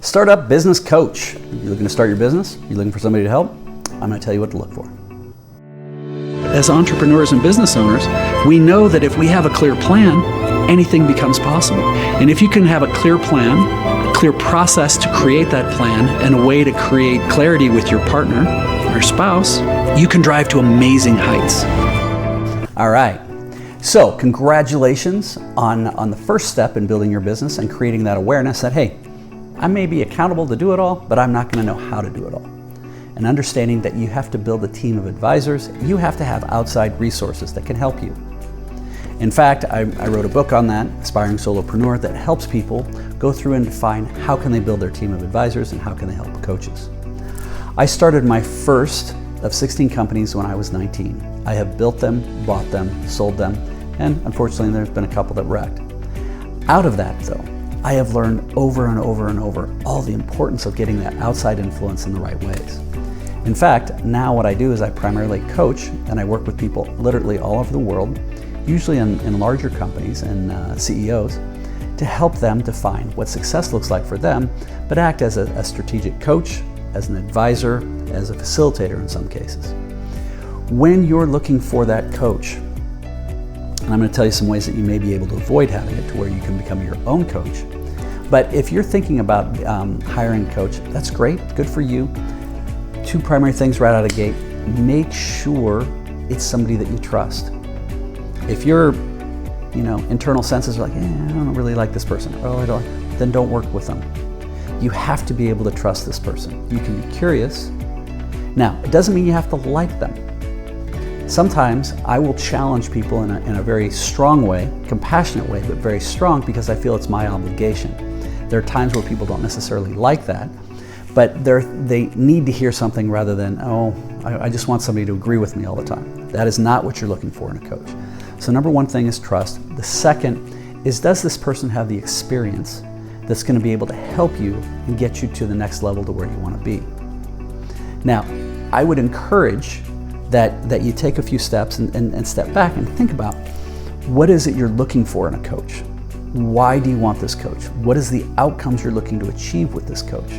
Startup business coach. You looking to start your business? You looking for somebody to help? I'm going to tell you what to look for. As entrepreneurs and business owners, we know that if we have a clear plan, anything becomes possible. And if you can have a clear plan, a clear process to create that plan, and a way to create clarity with your partner or spouse, you can drive to amazing heights. All right. So congratulations on the first step in building your business and creating that awareness that, hey, I may be accountable to do it all, but I'm not going to know how to do it all. And understanding that you have to build a team of advisors, you have to have outside resources that can help you. In fact, I wrote a book on that, Aspiring Solopreneur, that helps people go through and define how can they build their team of advisors and how can they help coaches. I started my first of 16 companies when I was 19. I have built them, bought them, sold them, and unfortunately there's been a couple that wrecked. Out of that though, I have learned over and over and over all the importance of getting that outside influence in the right ways. In fact, now what I do is I primarily coach and I work with people literally all over the world, usually in larger companies and CEOs, to help them define what success looks like for them, but act as a strategic coach, as an advisor, as a facilitator in some cases. When you're looking for that coach, and I'm going to tell you some ways that you may be able to avoid having it to where you can become your own coach. But if you're thinking about hiring a coach, that's great, good for you. Two primary things right out of the gate. Make sure it's somebody that you trust. If your internal senses are like, I don't really like this person, then don't work with them. You have to be able to trust this person. You can be curious. Now, it doesn't mean you have to like them. Sometimes I will challenge people in a very strong way, compassionate way, but very strong because I feel it's my obligation. There are times where people don't necessarily like that, but they need to hear something rather than, I just want somebody to agree with me all the time. That is not what you're looking for in a coach. So number one thing is trust. The second is, does this person have the experience that's going to be able to help you and get you to the next level to where you want to be? Now, I would encourage that you take a few steps and step back and think about, what is it you're looking for in a coach? Why do you want this coach? What is the outcomes you're looking to achieve with this coach?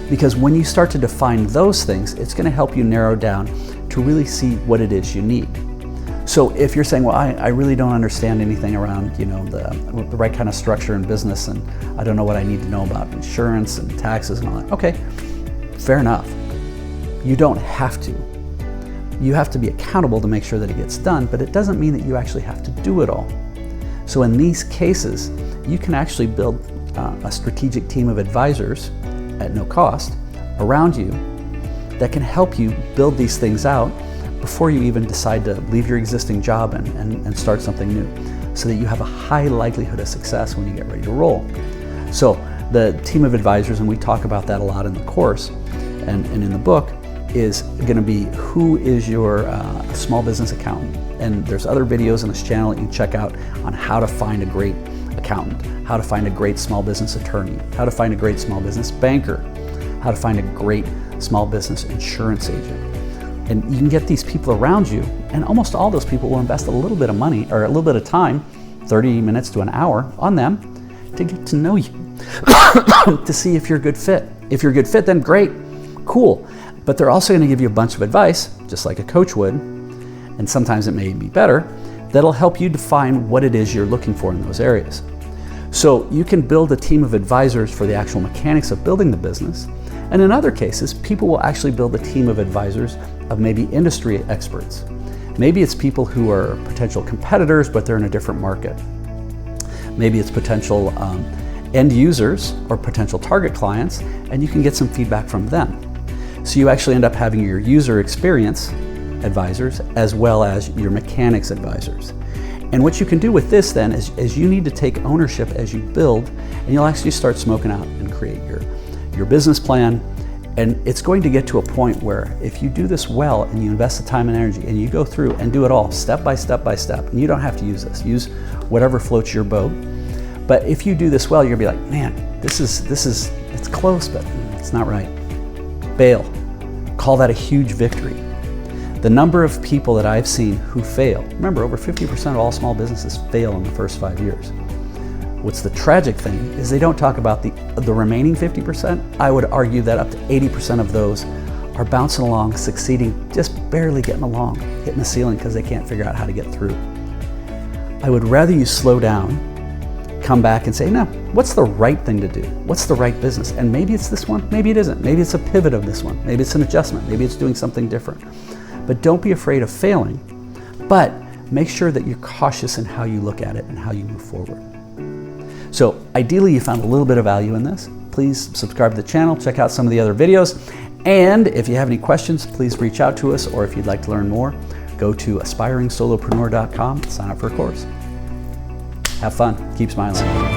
Because when you start to define those things, it's going to help you narrow down to really see what it is you need. So if you're saying, well, I really don't understand anything around the right kind of structure in business, and I don't know what I need to know about insurance and taxes and all that. Okay, fair enough. You don't have to. You have to be accountable to make sure that it gets done, but it doesn't mean that you actually have to do it all. So in these cases, you can actually build a strategic team of advisors at no cost around you that can help you build these things out before you even decide to leave your existing job and start something new, so that you have a high likelihood of success when you get ready to roll. So the team of advisors, and we talk about that a lot in the course and in the book, is going to be, who is your small business accountant? And there's other videos on this channel that you can check out on how to find a great accountant, how to find a great small business attorney, how to find a great small business banker, how to find a great small business insurance agent. And you can get these people around you, and almost all those people will invest a little bit of money or a little bit of time, 30 minutes to an hour, on them to get to know you, to see if you're a good fit. If you're a good fit, then great, cool. But they're also going to give you a bunch of advice, just like a coach would, and sometimes it may be better, that'll help you define what it is you're looking for in those areas. So you can build a team of advisors for the actual mechanics of building the business, and in other cases, people will actually build a team of advisors of maybe industry experts. Maybe it's people who are potential competitors, but they're in a different market. Maybe it's potential end users or potential target clients, and you can get some feedback from them. So you actually end up having your user experience advisors as well as your mechanics advisors. And what you can do with this then is you need to take ownership as you build, and you'll actually start smoking out and create your business plan. And it's going to get to a point where if you do this well and you invest the time and energy and you go through and do it all step by step by step, and you don't have to use this, use whatever floats your boat. But if you do this well, you're gonna be like, man, it's close, but it's not right. Bail. Call that a huge victory. The number of people that I've seen who fail, remember, over 50% of all small businesses fail in the first 5 years. What's the tragic thing is they don't talk about the remaining 50%. I would argue that up to 80% of those are bouncing along, succeeding, just barely getting along, hitting the ceiling because they can't figure out how to get through. I would rather you slow down, come back and say, no, what's the right thing to do? What's the right business? And maybe it's this one, maybe it isn't. Maybe it's a pivot of this one. Maybe it's an adjustment. Maybe it's doing something different. But don't be afraid of failing, but make sure that you're cautious in how you look at it and how you move forward. So ideally you found a little bit of value in this. Please subscribe to the channel, check out some of the other videos. And if you have any questions, please reach out to us, or if you'd like to learn more, go to aspiringsolopreneur.com, sign up for a course. Have fun, keep smiling.